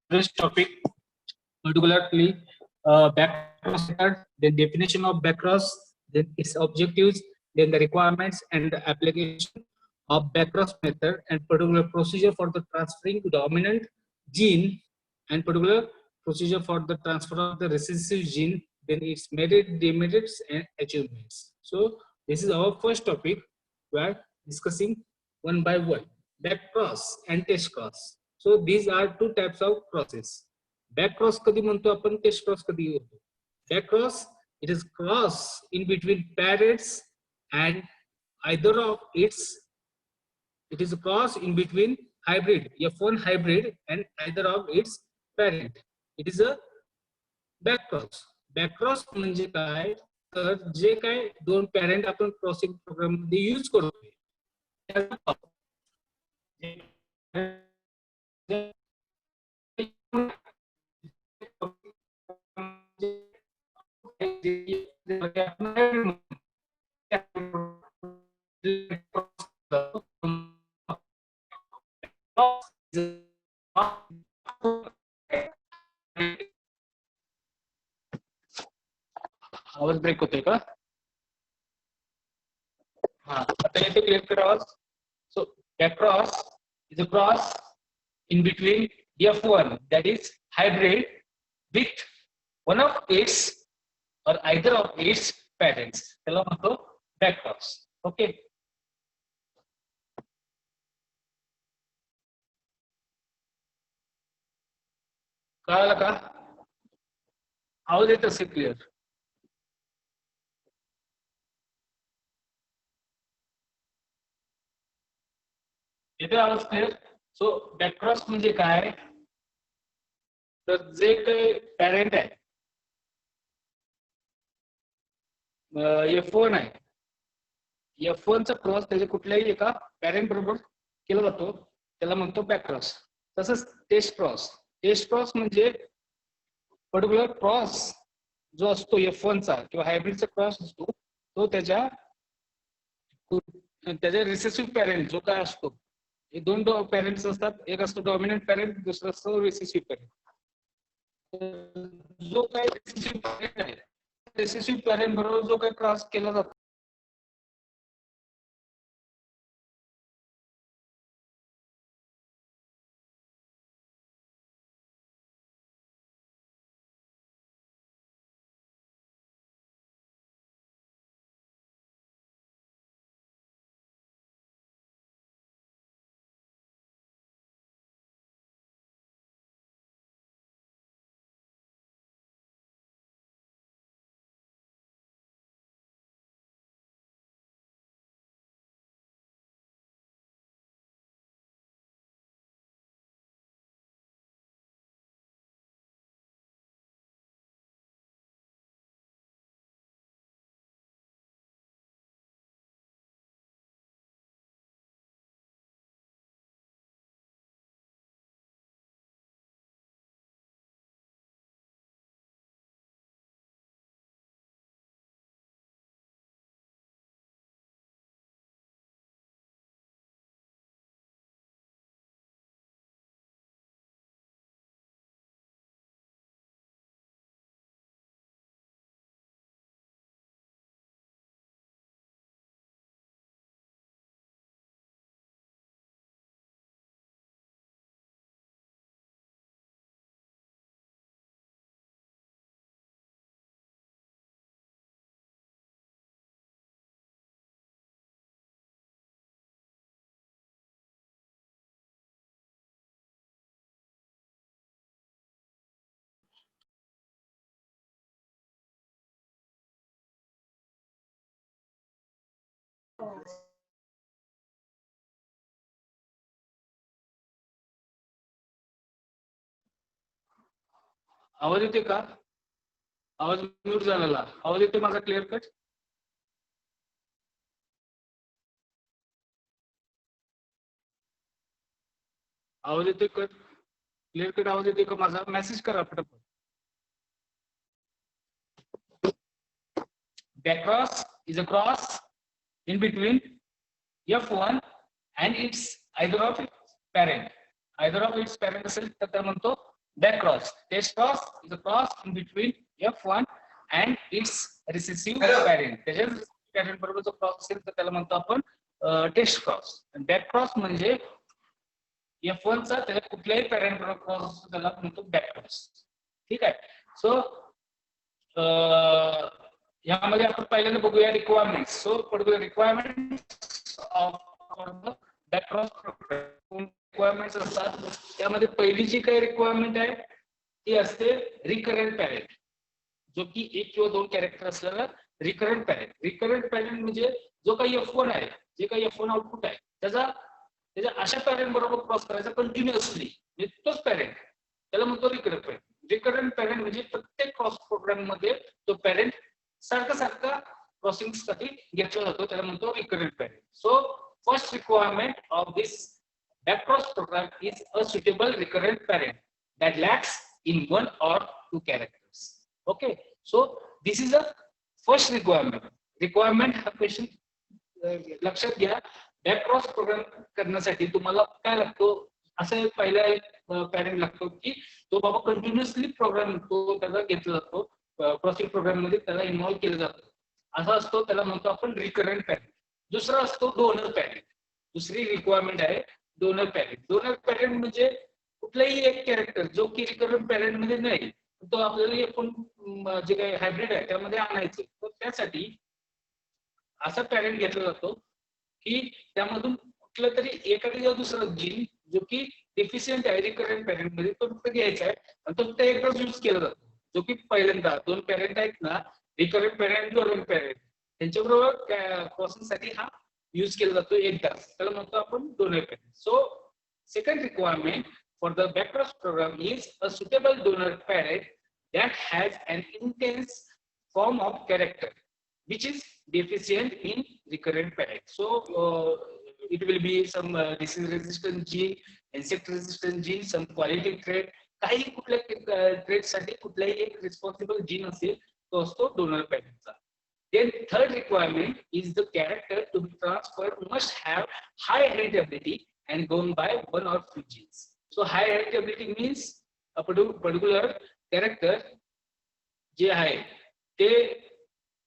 This topic, particularly backcross method, then definition of backcross, then its objectives, then the requirements and the application of backcross method, and particular procedure for the transferring dominant gene, and particular procedure for the transfer of the recessive gene, then its merit, demerits, and achievements. So this is our first topic. We are discussing one by one. Backcross and test cross. So these are two types of crosses. Back cross कधी म्हणतो आपण, taste cross कधी होतो. Back cross, it is cross in between parents and either of its, it is a cross in between hybrid, F1 hybrid and either of its parent. It is a back cross. Back cross म्हणजे काय, तर जे काय दोन parent आपण crossing programme मध्ये use करतो आवाज ब्रेक होतोय का? हाँ, आता येते clear cross. So back cross is a cross in between F1, that is hybrid, with one of its or either of its parents. त्याला म्हणतो back cross. Okay. कळालं का? आवाज येत असेल क्लियर? येते आवाज क्लियर? सो बॅकक्रॉस म्हणजे काय, तर जे काही पॅरेंट आहे F1 आहे, F1 चा क्रॉस त्याच्या कुठल्याही एका पॅरेंट बरोबर केला जातो, त्याला म्हणतो बॅकक्रॉस. तसंच टेस्ट क्रॉस. टेस्ट क्रॉस म्हणजे पर्टिक्युलर क्रॉस जो असतो F1 चा किंवा हायब्रिडचा क्रॉस असतो, तो त्याच्या रिसेसिव्ह पॅरेंट जो काय असतो, हे दोन पॅरेंट्स असतात, एक असतो डॉमिनंट पॅरेंट, दुसरा असतो रिसेसिव्ह पॅरेंट. जो काही रिसेसिव्ह पॅरेंट आहे, रिसेसिव्ह पॅरेंट बरोबर जो काही क्रॉस केला जातो, आवाज येते का? आवाज म्यूट झालेला. आवाज येते माझा क्लिअर कट? आवाज येते कट? क्लिअर कट आवाज येते का माझा? मेसेज करा फटाफट. Back cross is a cross in between F1 and its either of its parent. Either of its parent असेल तर त्याला म्हणतो back cross. Test cross is a cross in between F1 and its recessive parent. त्याच्या parent बरोबर जो cross असेल तर त्याला म्हणतो आपण टेस्ट क्रॉस. बॅक क्रॉस म्हणजे F1 चा त्याच्या कुठल्याही पॅरेंट बरोबर क्रॉस असतो त्याला म्हणतो बॅक क्रॉस. ठीक आहे. सो यामध्ये आपण पहिल्यांदा बघूया requirement. So requirement of back cross requirement असतात. त्यामध्ये पहिली जी काही रिक्वायरमेंट आहे ती असते रिकरंट पॅरेंट, जो की एक किंवा दोन कॅरेक्टर असलेला रिकरंट पॅरेंट. रिकरंट पॅरेंट म्हणजे जो काही F1 आहे, जे काही F1 आउटपुट आहे त्याच्या अशा पॅरेंट बरोबर क्रॉस करायचा कंटिन्युअसली, म्हणजे तोच पॅरेंट, त्याला म्हणतो रिकरंट पॅरेंट. रिकरंट पॅरेंट म्हणजे प्रत्येक क्रॉस प्रोग्राम मध्ये तो पॅरेंट सारखा क्रॉसिंग साठी घेतला जातो, त्याला म्हणतो recurrent parent. So first requirement of this backcross program is a suitable recurrent parent that lacks in one or two characters. Okay, so this is a first requirement. Requirement हा question लक्षात घ्या. बॅकक्रॉस programme करण्यासाठी तुम्हाला काय लागतो, असं पहिला एक पॅरेंट लागतो की तो बाबा कंटिन्युअसली प्रोग्राम तो त्याचा घेतला जातो, क्रॉसिंग प्रोग्राम मध्ये त्याला इन्व्हॉल्व केलं जातं, असा असतो, त्याला म्हणतो आपण रिकरंट पॅरेंट. दुसरा असतो डोनर पॅरेंट. दुसरी रिक्वायरमेंट आहे डोनर पॅरेंट. डोनर पॅरेंट म्हणजे कुठलाही एक कॅरेक्टर जो की रिकरंट पॅरेंट मध्ये नाही, तो आपल्याला आपण जे काही हायब्रिड आहे त्यामध्ये आणायचं. तर त्यासाठी असा पॅरेंट घेतला जातो की त्यामधून कुठलं तरी एखादं किंवा दुसरं जीन जो की डेफिशियंट आहे रिकरंट पॅरेंट मध्ये, तो फक्त घ्यायचा आहे आणि तो फक्त एकदाच यूज केला जातो. जो की पहिल्यांदा दोन पॅरेंट आहेत ना, रिकरंट पॅरेंट डोनर पॅरेंट, त्यांच्याबरोबर क्रॉसिंग साठी हा यूज केला जातो एकदाच, त्याला म्हणतो आपण donor parent. So second requirement for the backcross programme is a suitable donor parent that has an intense form of character which is deficient in recurrent parent. So it will be some disease resistant gene, insect resistant gene, some quality trait. काही कुठल्या trait साठी कुठलाही एक responsible gene असेल तो असतो donor पॅरेंटचा. Then third requirement is the character to be transferred must have high heritability and gone by one or two genes. So high heritability means a particular character जे आहे ते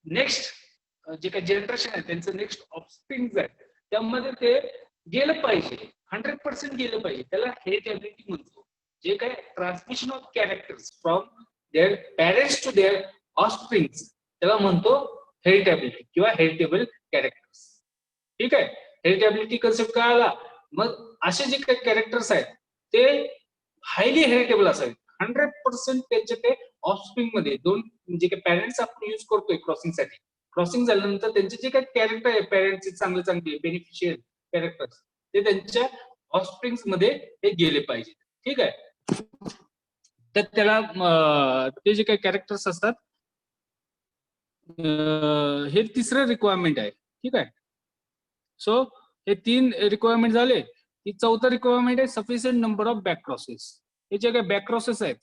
next जे काही generation आहे त्यांचं नेक्स्ट ऑफस्प्रिंग आहे त्यामध्ये ते गेलं पाहिजे, 100% गेलं पाहिजे, त्याला हेरिटेबिलिटी म्हणतो. जे काही transmission of characters from their parents to their offspring त्याला म्हणतो हेरिटेबिलिटी किंवा हेरिटेबल कॅरेक्टर्स. ठीक आहे. हेरिटेबिलिटी कन्सेप्ट काय आला, मग असे जे काही कॅरेक्टर्स आहेत ते हायली हेरिटेबल असावेत, 100% त्यांचे ते ऑफस्प्रिंग मध्ये दोन म्हणजे काही पॅरेंट्स आपण युज करतोय क्रॉसिंग साठी, क्रॉसिंग झाल्यानंतर त्यांचे जे काही कॅरेक्टर आहे पॅरेंटचे चांगले बेनिफिशियल कॅरेक्टर्स ते त्यांच्या ऑफस्प्रिंग मध्ये ते गेले पाहिजे. ठीक आहे. तर त्याला ते जे काही कॅरेक्टर्स असतात हे तिसरं रिक्वायरमेंट आहे. ठीक आहे. सो हे तीन रिक्वायरमेंट झाले. की चौथा रिक्वायरमेंट आहे sufficient number of back crosses. हे जे काही बॅक क्रॉसेस आहेत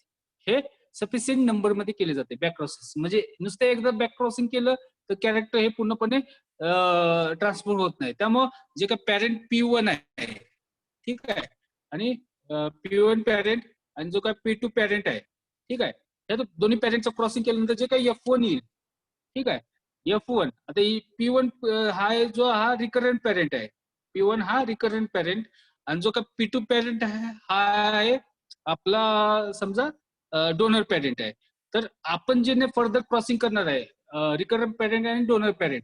हे सफिशियंट नंबर मध्ये केले जाते. बॅक क्रॉसेस म्हणजे नुसतं एकदा बॅक क्रॉसिंग केलं तर कॅरेक्टर हे पूर्णपणे ट्रान्सफर होत नाही. त्यामुळं जे काही पॅरेंट P1 आहे, ठीक आहे, आणि P1 पॅरेंट आणि जो काही P2 पॅरेंट आहे, ठीक आहे, या दोन्ही पॅरेंटचं क्रॉसिंग केल्यानंतर जे काही F1 येईल, ठीक आहे, F1 आता P1 हा रिकरंट पॅरेंट आहे. P1 हा रिकरंट पॅरेंट आणि जो काही P2 पॅरेंट आहे हा आहे आपला समजा डोनर पॅरेंट आहे. तर आपण जे फर्दर क्रॉसिंग करणार आहे रिकरंट पॅरेंट आणि डोनर पॅरेंट.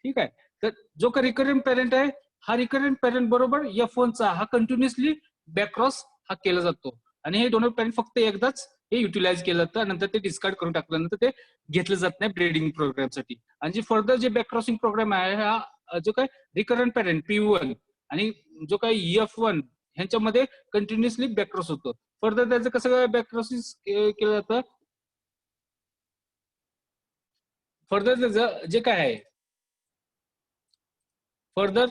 ठीक आहे. तर जो काही रिकरंट पॅरेंट आहे हा रिकरंट पॅरेंट बरोबर F1 चा हा कंटिन्युअसली बॅकक्रॉस हा केला जातो आणि हे डोनर पॅरेंट फक्त एकदाच हे युटिलाइज केलं जातं, नंतर ते डिस्कार्ड करून टाकल्यानंतर ते घेतलं जात नाही ब्रीडिंग प्रोग्रामसाठी. आणि जे फर्दर जे बॅकक्रॉसिंग प्रोग्राम आहे हा जो काय रिकरंट पॅरेंट P1 आणि जो काही F1 ह्यांच्यामध्ये कंटिन्युअसली बॅकक्रॉस होतो. फर्दर त्याचं कसं बॅकक्रॉसिंग केलं जातं, फर्दर त्याचं जे काय आहे फर्दर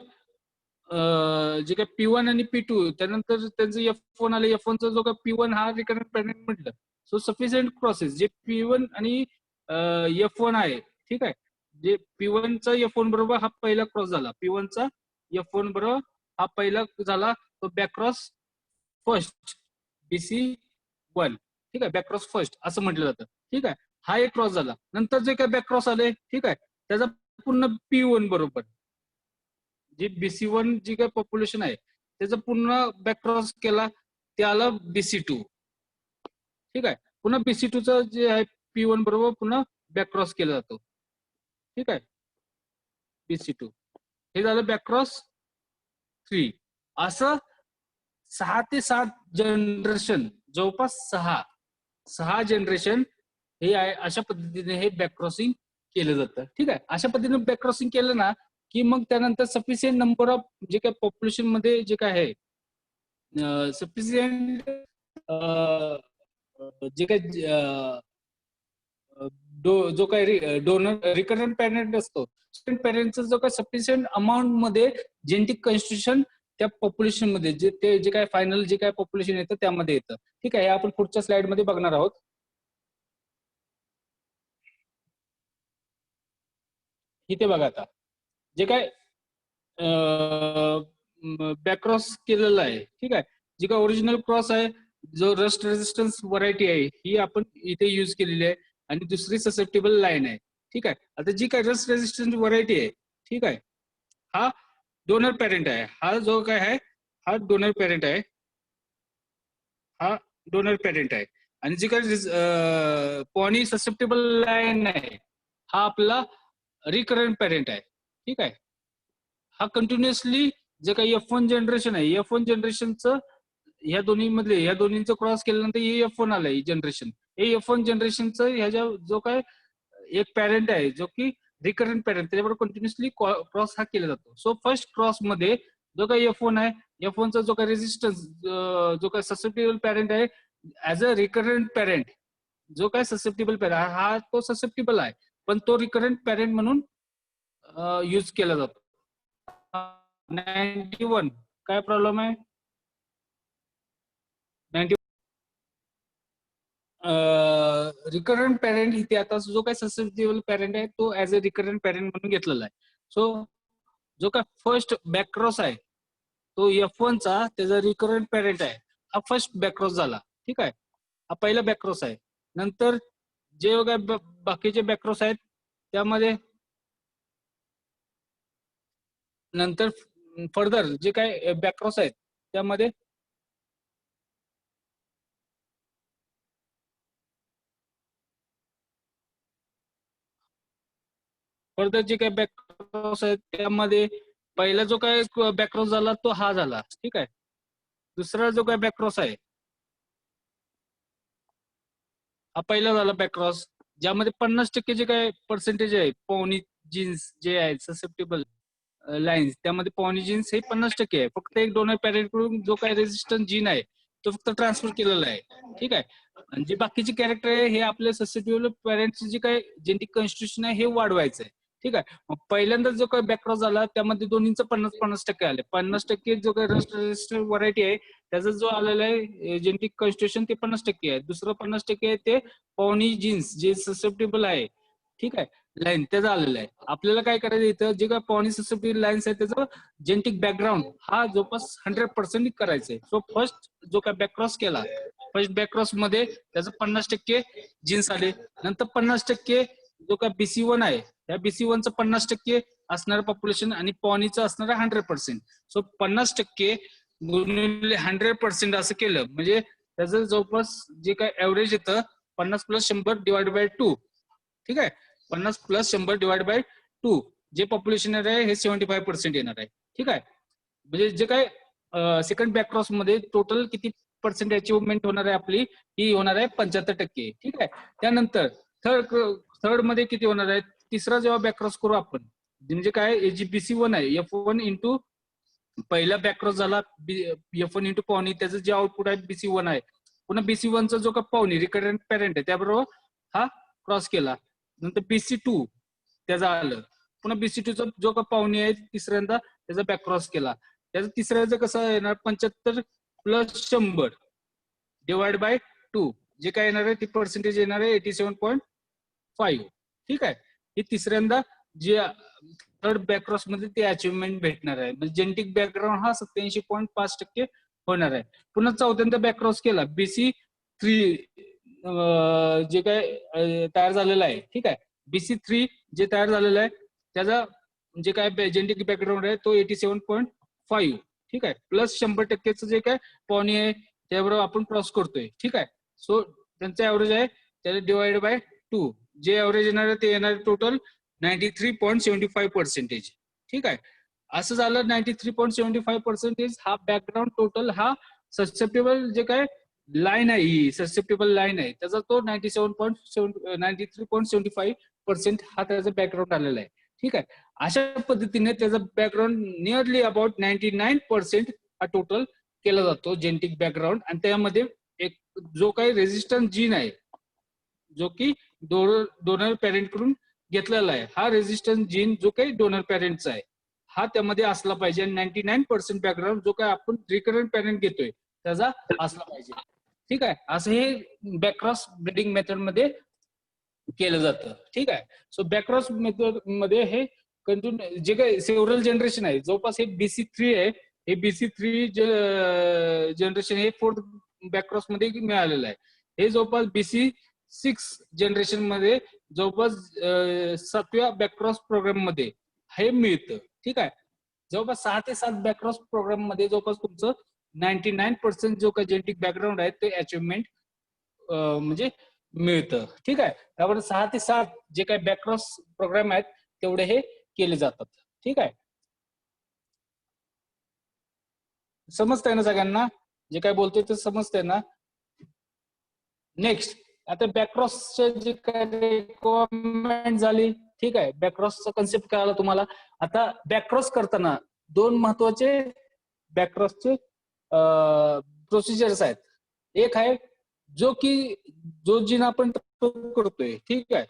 जे काही P1 आणि P2 त्यानंतर त्यांचं F1 आलं. F1 चा जो काही P1 हा रिकरंट पॅरेंट म्हटलं. सो सफिशियंट क्रॉसेस जे P1 आणि F1 आहे, ठीक आहे, जे P1 चा F1 बरोबर हा पहिला क्रॉस झाला, P1 चा F1 बरोबर हा पहिला झाला, तो बॅकक्रॉस फर्स्ट BC1, ठीक आहे, बॅकक्रॉस फर्स्ट असं म्हटलं जातं. ठीक आहे, हा एक क्रॉस झाला. नंतर जे काय बॅकक्रॉस आले, ठीक आहे, त्याचा पूर्ण P1 बरोबर जे BC1 जी काय पॉप्युलेशन आहे त्याचं पूर्ण बॅकक्रॉस केला, ते आलं BC2. ठीक आहे, पुन्हा BC2 चं जे आहे P1 बरोबर पुन्हा बॅकक्रॉस केला जातो. ठीक आहे, BC2 हे झालं बॅकक्रॉस 3. असं 6 ते 7 जनरेशन, जवळपास 6 जनरेशन हे आहे. अशा पद्धतीने हे बॅकक्रॉसिंग केलं जातं. ठीक आहे, अशा पद्धतीने बॅकक्रॉसिंग केलं ना की मग त्यानंतर सफिशियंट नंबर ऑफ जे काही पॉप्युलेशन मध्ये जे काय आहे सफिशियंट जे काही जो काही डोनर रिकरंट पॅरेंट असतो, पॅरेंटचा जो काही सफिशियंट अमाऊंट मध्ये जेनेटिक कॉन्स्टिट्यूशन त्या पॉप्युलेशन मध्ये जे काय फायनल जे काय पॉप्युलेशन येतं त्यामध्ये येतं. ठीक आहे, हे आपण पुढच्या स्लाइड मध्ये बघणार आहोत. इथे बघा आता जे काय बॅकक्रॉस केलेलं आहे. ठीक आहे, जे काय ओरिजिनल क्रॉस आहे, जो रस्ट रेजिस्टन्स व्हरायटी आहे ही आपण इथे यूज केलेली आहे, आणि दुसरी ससेप्टेबल लाईन आहे. ठीक आहे, आता जी काय रस्ट रेजिस्टन्स व्हरायटी आहे, ठीक आहे, हा डोनर पॅरेंट आहे. हा जो काय आहे हा डोनर पॅरेंट आहे, हा डोनर पॅरेंट आहे. आणि जी काय पॉनी ससेप्टेबल लाईन आहे हा आपला रिकरंट पॅरेंट आहे. ठीक आहे, हा कंटिन्युअसली जे काही F1 जनरेशन आहे, F1 जनरेशनचं ह्या दोन्ही मधले ह्या दोन्हीचं क्रॉस केल्यानंतर हे F1 आलंय जनरेशन. हे F1 जनरेशनचं ह्याच्या जो काय एक पॅरेंट आहे जो की रिकरंट पॅरेंट, त्याच्याबरोबर कंटिन्युअसली क्रॉस हा केला जातो. सो फर्स्ट क्रॉस मध्ये जो काही F1 आहे, F1 चा जो काही रेजिस्टन्स जो काही ससेप्टेबल पॅरेंट आहे ऍज अ रिकरंट पॅरेंट, जो काय ससेप्टेबल पॅरेंट हा तो ससेप्टेबल आहे पण तो रिकरंट पॅरेंट म्हणून यूज केला जातो. 91 काय प्रॉब्लेम आहे? 91 रिकरंट पॅरेंट इथे आता जो काय ससेप्टेबल पॅरेंट आहे तो ऍज अ रिकरंट पॅरेंट म्हणून घेतलेला आहे. सो जो काय फर्स्ट बॅकक्रॉस आहे तो F1 चा त्याचा रिकरंट पॅरेंट आहे, हा फर्स्ट बॅकक्रॉस झाला. ठीक आहे, हा पहिला बॅकक्रॉस आहे. नंतर जे काय बाकीचे बॅकक्रॉस आहेत त्यामध्ये नंतर फर्दर जे काय बॅकक्रॉस आहेत त्यामध्ये फर्दर जे काय बॅकक्रॉस आहेत त्यामध्ये पहिला जो काय बॅकक्रॉस झाला तो हा झाला. ठीक आहे, दुसरा जो काय बॅकक्रॉस आहे हा पहिला झाला बॅकक्रॉस, ज्यामध्ये 50% जे काय पर्सेंटेज आहे पॉनी जीन्स जे आहेत ससेप्टेबल लाईन्स त्यामध्ये पॉनी जीन्स हे 50% आहे. फक्त एक डोनर पॅरेंट कडून जो काय रेजिस्टन्स जीन आहे तो फक्त ट्रान्सफर केलेला आहे. ठीक आहे, आणि जे बाकीचे कॅरेक्टर आहे हे आपले ससेप्टेबल पॅरेंटचे जे काय जेनेटिक कॉन्स्टिट्यूशन आहे हे वाढवायचं आहे. ठीक आहे, मग पहिल्यांदा जो काही बॅकक्रॉस झाला त्यामध्ये दोन्हीचं 50-50% आले. 50% जो काही रस्ट रेजिस्टन्स व्हरायटी आहे त्याचा जो आलेला आहे जेनेटिक कॉन्स्टिट्यूशन ते 50% आहे. दुसरं 50% आहे ते पॉनी जीन्स जे ससेप्टेबल आहे, ठीक आहे, लाईन त्याचा आलेला आहे. आपल्याला काय करायचं इथं जे काय पॉनी ससेप्टेबल लाईन्स आहे त्याचं जेनेटिक बॅकग्राऊंड हा जवळपास 100% करायचा आहे. सो फर्स्ट जो काय बॅकक्रॉस केला, फर्स्ट बॅकक्रॉस मध्ये त्याचं 50% जीन्स आले. नंतर 50% जो काय BC1 आहे त्या BC1 चं 50% असणारं पॉप्युलेशन आणि पॉनीचं असणार 100%. सो 50% गुणिले 100% असं केलं म्हणजे त्याचं जवळपास जे काय ऍव्हरेज येतं 50 + 100 डिवाइड बाय 2. ठीक आहे, 50 + 100 डिवाइड बाय 2 जे पॉप्युलेशन येणार आहे हे 75% येणार आहे. ठीक आहे, म्हणजे जे काय सेकंड बॅकक्रॉस मध्ये टोटल किती पर्सेंट अचिव्हमेंट होणार आहे आपली ही होणार आहे 75%. ठीक आहे, त्यानंतर थर्ड मध्ये किती होणार आहे? तिसरा जेव्हा बॅकक्रॉस करू आपण म्हणजे काय BC1 आहे F1 इंटू पहिला बॅकक्रॉस झाला F1 इंटू पॉनी, त्याचं जे आउटपुट आहे BC1 आहे. पुन्हा BC1 चा जो का पॉनी रिकरंट पॅरेंट आहे त्याबरोबर हा क्रॉस केला. नंतर BC2 त्याचा आलं. पुन्हा BC2 चा जो का पाहुणे आहे तिसऱ्यांदा त्याचा बॅकक्रॉस केला. त्याचं तिसऱ्याचं कसं येणार 75 + 100 डिवाइड बाय 2 जे काय येणार आहे ती पर्सेंटेज येणार आहे 87.5. ठीक आहे, हे तिसऱ्यांदा जे थर्ड बॅकक्रॉस मध्ये ते अचिव्हमेंट भेटणार आहे. म्हणजे जेनेटिक बॅकग्राऊंड हा 87.5% होणार आहे. पुन्हा चौथ्यांदा बॅक्रॉस केला BC3 जे काय तयार झालेलं आहे, ठीक आहे. BC3 जे तयार झालेलं आहे त्याचा जे काय जेनेटिक बॅकग्राऊंड आहे तो 87.5, ठीक आहे, प्लस 100% जे काय पॉनी आहे त्याबरोबर आपण क्रॉस करतोय, ठीक आहे. सो त्यांचं ऍव्हरेज आहे त्याला डिवाइड बाय 2, जे ऍव्हरेज येणार आहे ते येणार टोटल 93.75%, ठीक आहे. असं झालं 93.75% हा बॅकग्राऊंड टोटल हा ससेप्टेबल जे काय लाईन आहे, ही ससेप्टेबल लाईन आहे त्याचा तो 93.75% हा त्याचा बॅकग्राऊंड आलेला आहे, ठीक आहे. अशा पद्धतीने त्याचा बॅकग्राऊंड नियरली अबाउट 99% हा टोटल केला जातो जेनेटिक बॅकग्राऊंड. आणि त्यामध्ये एक जो काही रेजिस्टन्स जीन आहे जो की डोनर पॅरेंट कडून घेतलेला आहे, हा रेजिस्टन्स जीन जो काही डोनर पॅरेंटचा आहे हा त्यामध्ये असला पाहिजे. 99% बॅकग्राऊंड जो काय आपण रिकरंट पॅरेंट घेतोय त्याचा असला पाहिजे, ठीक आहे. असं हे बॅक्रॉस ब्रीडिंग मेथड मध्ये केलं जातं, ठीक आहे. सो बॅक्रॉस मेथड मध्ये हे कंटिन्यू जे काही सेव्हरल जनरेशन आहे, जवळपास हे BC3 आहे, हे BC3 जनरेशन हे 4th बॅक्रॉस मध्ये मिळालेलं आहे. हे जवळपास BC6 जनरेशन मध्ये जवळपास 7व्या बॅक्रॉस प्रोग्राम मध्ये हे मिळतं, ठीक आहे. जवळपास 6 ते 7 बॅक्रॉस प्रोग्राम मध्ये जवळपास तुमचं 99% जो काही जेनेटिक बॅकग्राऊंड आहे ते अचिव्हमेंट म्हणजे मिळतं, ठीक आहे. त्यामुळे 6 ते 7 जे काही बॅक्रॉस प्रोग्राम आहेत तेवढे हे केले जातात, ठीक आहे. समजतंय ना सगळ्यांना जे काय बोलतोय ते समजतंय ना. नेक्स्ट आता बॅक्रॉसचे जे काय रिक्वायरमेंट झाली, ठीक आहे. बॅक्रॉसचा कन्सेप्ट कळाला तुम्हाला. आता बॅक्रॉस करताना दोन महत्वाचे बॅक्रॉसचे प्रोसिजर्स आहेत. एक आहे जो जीन आपण ट्रान्सफर करतोय, ठीक आहे,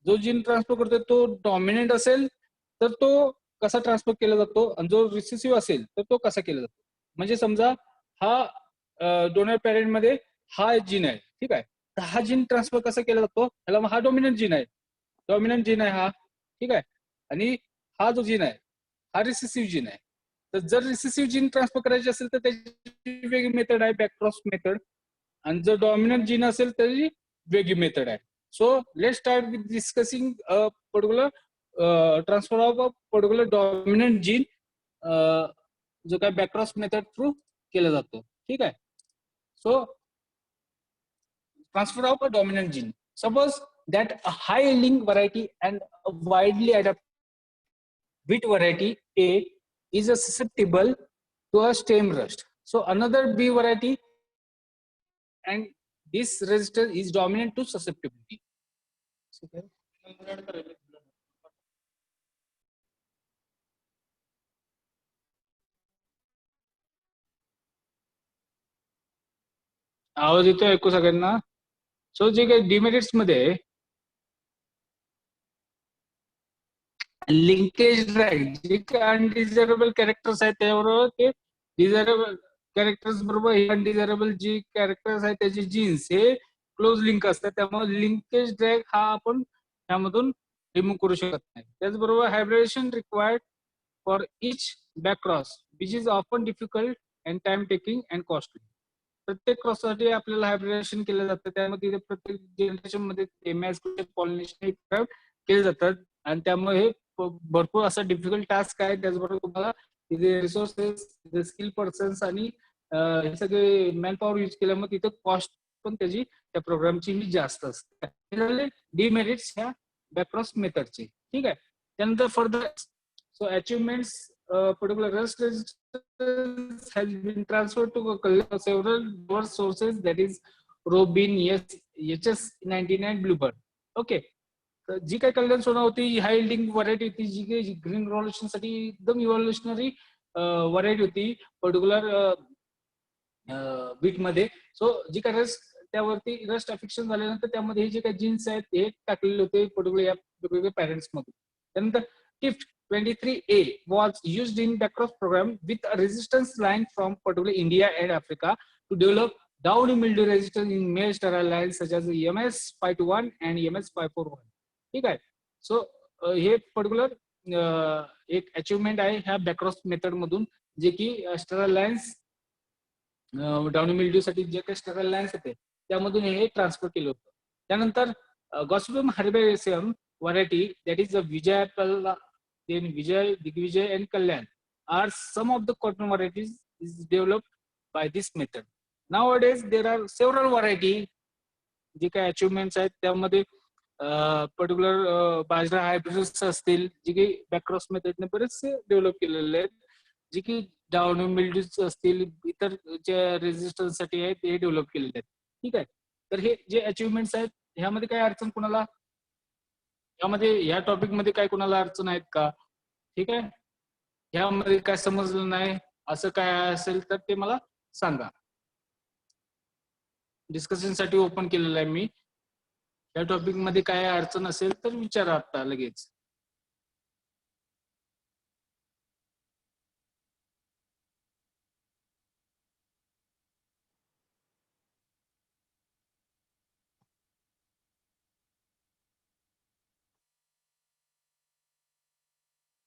जो जीन ट्रान्सफर करतोय तो डॉमिनंट असेल तर तो कसा ट्रान्सफर केला जातो आणि जो रिसेसिव्ह असेल तर तो कसा केला जातो. म्हणजे समजा हा डोनर पॅरेंट मध्ये हा जीन आहे, ठीक आहे, तर हा जीन ट्रान्सफर कसा केला जातो, ह्याला हा डॉमिनंट जीन आहे हा, ठीक आहे. आणि हा जो जीन आहे हा रिसेसिव्ह जीन आहे. तर जर रिसेसिव्ह जीन ट्रान्सफर करायचे असेल तर त्याची वेगळी मेथड आहे बॅक्रॉस मेथड, आणि जर डॉमिनंट जीन असेल तरी वेगळी मेथड आहे. So let start with discussing particular transfer of a particular dominant gene जो काय बॅक्रॉस मेथड थ्रू केला जातो, ठीक आहे. So transfer of a dominant gene. Suppose that a high yielding variety and a widely adapted wheat variety A is susceptible to a stem rust. So another B variety and this resistor is dominant to susceptibility. आवाज येतोय ऐकू सगळ्यांना. So जे काही demerits मध्ये linkage drag जे काही अनडिझायरेबल characters आहेत त्याबरोबर ते डिझायरेबल कॅरेक्टर्स बरोबर अनडिझायरेबल जी कॅरेक्टर्स आहेत त्याचे जीन्स हे क्लोज लिंक असतात. त्यामुळे लिंकेज ड्रॅग हा आपण त्यामधून रिमूव्ह करू शकत नाही. त्याचबरोबर hybridisation required for each backcross which is often difficult and time taking and costly. प्रत्येक क्रॉससाठी आपल्याला हायब्रिडेशन केलं जातं. त्यामध्ये प्रत्येक जनरेशन मध्ये एमएस पॉलिनेशन केले जातात आणि त्यामुळे हे भरपूर असा डिफिकल्ट टास्क आहे. त्याचबरोबर तुम्हाला तिथे रिसोर्सेस, स्किल पर्सन्स आणि हे सगळे मॅन पॉवर यूज केल्यामुळे तिथे कॉस्ट पण त्याची त्या प्रोग्रामची ही जास्त असते. डिमेरिट्स ह्या बॅक्रॉस मेथडचे, ठीक आहे. त्यानंतर further so achievements particular rust has been transferred to several sources, that is Robin, HS99, Bluebird. Okay. जी काही कल्याण सोना होती हाय यील्डिंग व्हरायटी होती, जी काही ग्रीन रिव्होल्युशन साठी एकदम इव्हॉल्युशनरी व्हरायटी होती पर्टिक्युलर बीट मध्ये. सो जी काही रस्ट त्यावरती रस्ट अफेक्शन झाल्यानंतर त्यामध्ये हे जे काही जीन्स आहेत हे टाकलेले होते पर्टिक्युलर या वेगवेगळ्या पॅरेंट्स मध्ये. त्यानंतर टिफ्ट 23A was used in Backrose program with a resistance line from particularly India and Africa to develop downy mildew resistance in male sterile lines such as MS521 and MS541. ठीक आहे. So हे particular एक achievement आहे ह्या बॅक्रॉस method मधून, जे की sterile lines downy mildew साठी जे काही स्ट्रगल लाईन्स होते त्यामधून हे ट्रान्सफर केलं होतं. त्यानंतर Gossypium herbaceum variety that is Vijay Palla, then Vijay, Digvijay and Kalyan are some of the cotton varieties is developed by this method. Nowadays there are several variety जे काही अचिव्हमेंट्स आहेत त्यामध्ये पर्टिक्युलर बाजरा हायब्रिड्स असतील जे की बॅक्रॉस मेथडने बरेचसे डेव्हलप केलेले आहेत, जे की डाउन मिल्ड्यूज असतील, इतर जे रेजिस्टन्स साठी आहेत ते डेव्हलप केलेले आहेत. ठीक आहे. तर हे जे अचिव्हमेंट्स आहेत ह्यामध्ये काय अडचण कुणाला, ह्यामध्ये ह्या टॉपिक मध्ये काय कुणाला अडचण आहेत का? ठीक आहे. ह्यामध्ये काय समजलं नाही असं काय असेल तर ते मला सांगा. डिस्कशन साठी ओपन केलेलं आहे मी. या टॉपिक मध्ये काय अडचण असेल तर विचारा आता लगेच.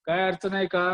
काय अडचण आहे का?